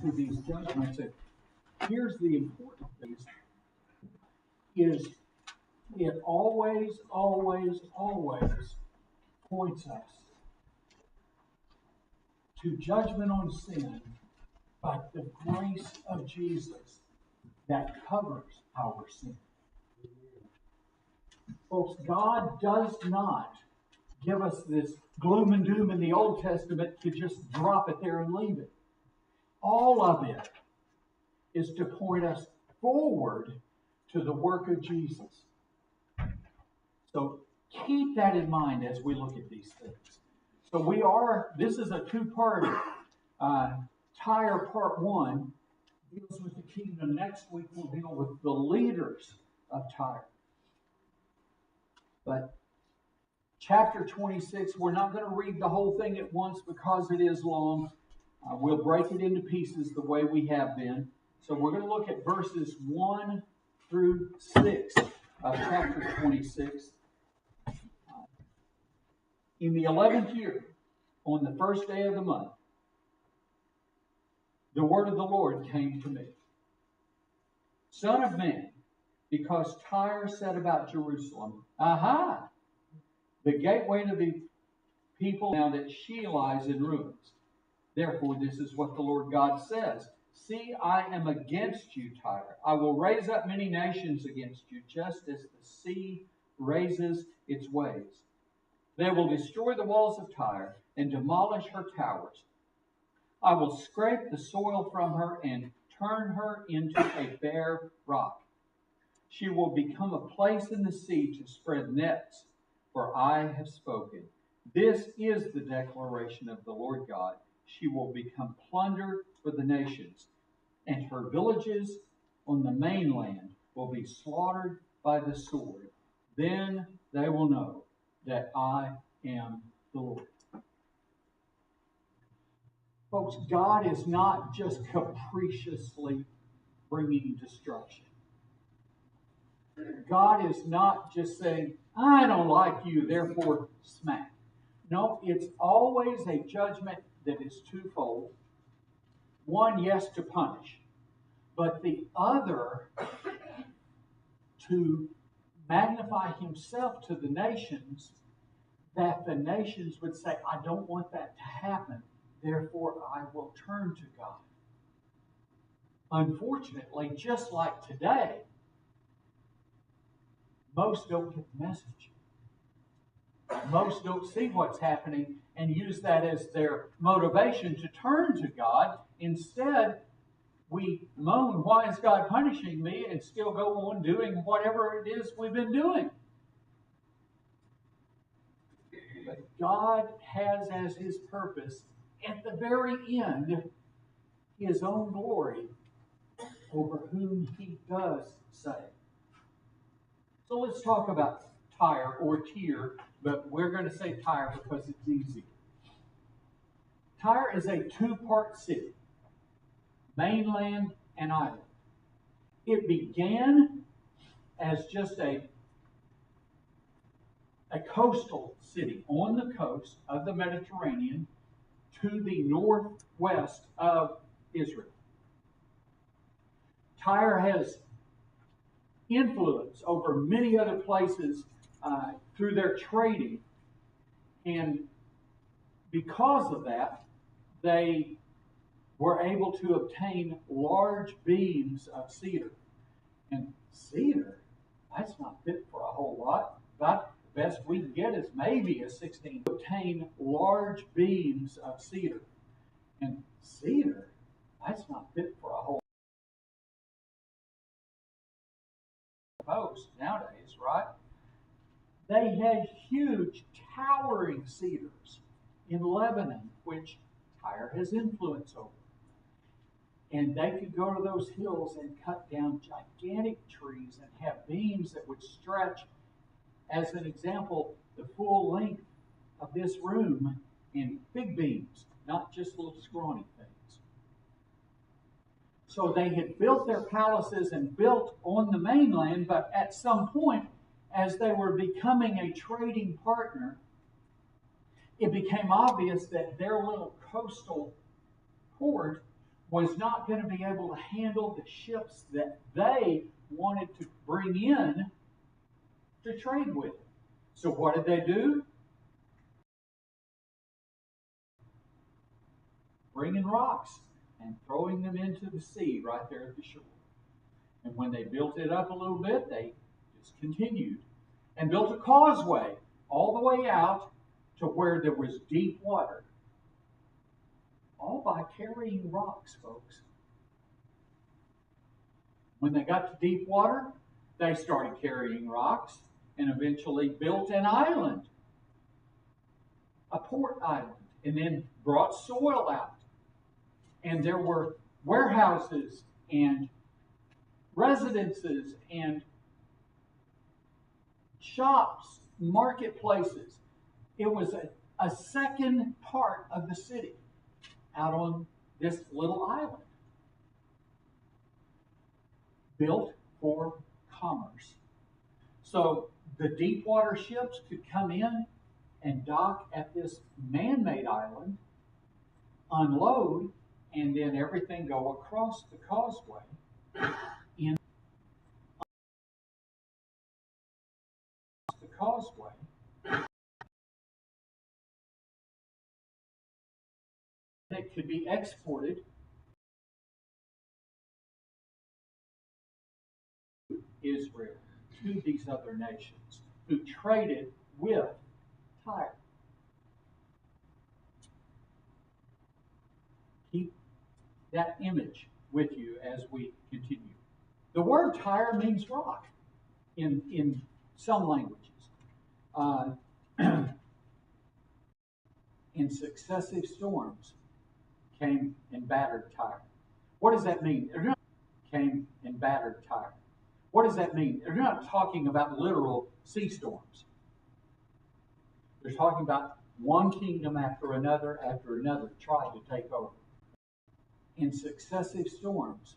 to these judgments. And here's the important thing: is it always points us to judgment on sin, but the grace of Jesus that covers our sin. Folks, God does not give us this gloom and doom in the Old Testament to just drop it there and leave it. All of it is to point us forward to the work of Jesus. So keep that in mind as we look at these things. So this is a two-part Tyre part 1 deals with the kingdom. Next week we'll deal with the leaders of Tyre. But chapter 26, we're not going to read the whole thing at once because it is long. We'll break it into pieces the way we have been. So we're going to look at verses 1 through 6 of chapter 26. In the 11th year, on the first day of the month, the word of the Lord came to me. Son of man, because Tyre said about Jerusalem, aha, the gateway to the people, now that she lies in ruins. Therefore, this is what the Lord God says. See, I am against you, Tyre. I will raise up many nations against you, just as the sea raises its waves. They will destroy the walls of Tyre and demolish her towers. I will scrape the soil from her and turn her into a bare rock. She will become a place in the sea to spread nets, for I have spoken. This is the declaration of the Lord God. She will become plunder for the nations, and her villages on the mainland will be slaughtered by the sword. Then they will know that I am the Lord. Folks, God is not just capriciously bringing destruction. God is not just saying, I don't like you, therefore smack. No, it's always a judgment that is twofold. One, yes, to punish, but the other, to magnify himself to the nations, that the nations would say, I don't want that to happen, therefore I will turn to God. Unfortunately, just like today, most don't get the message. Most don't see what's happening and use that as their motivation to turn to God. Instead, we moan, why is God punishing me? And still go on doing whatever it is we've been doing. But God has as his purpose, at the very end, his own glory over whom he does save. So let's talk about Tyre or Tyre, but we're going to say Tyre because it's easy. Tyre is a two-part city, mainland and island. It began as just a coastal city on the coast of the Mediterranean to the northwest of Israel. Tyre has influence over many other places through their trading, and because of that, they were able to obtain large beams of cedar. And cedar, that's not fit for a whole lot. But the best we can get is maybe a 16. Obtain large beams of cedar. And cedar, that's not fit for a whole post nowadays, right? They had huge towering cedars in Lebanon, which Tyre has influence over. And they could go to those hills and cut down gigantic trees and have beams that would stretch, as an example, the full length of this room in big beams, not just little scrawny things. So they had built their palaces and built on the mainland, but at some point, as they were becoming a trading partner, it became obvious that their little coastal port was not going to be able to handle the ships that they wanted to bring in to trade with. So what did they do? Bringing rocks and throwing them into the sea right there at the shore. And when they built it up a little bit, they just continued and built a causeway all the way out to where there was deep water. All by carrying rocks, folks. When they got to deep water, they started carrying rocks and eventually built an island, a port island, and then brought soil out. And there were warehouses and residences and shops, marketplaces. It was a second part of the city out on this little island, built for commerce. So the deep water ships could come in and dock at this man-made island, unload, and then everything go across the causeway in the causeway. It could be exported to Israel, to these other nations who traded with Tyre. Keep that image with you as we continue. The word Tyre means rock in some languages. In successive storms came and battered Tyre. What does that mean? Came and battered Tyre. What does that mean? They're not talking about literal sea storms. They're talking about one kingdom after another tried to take over. In successive storms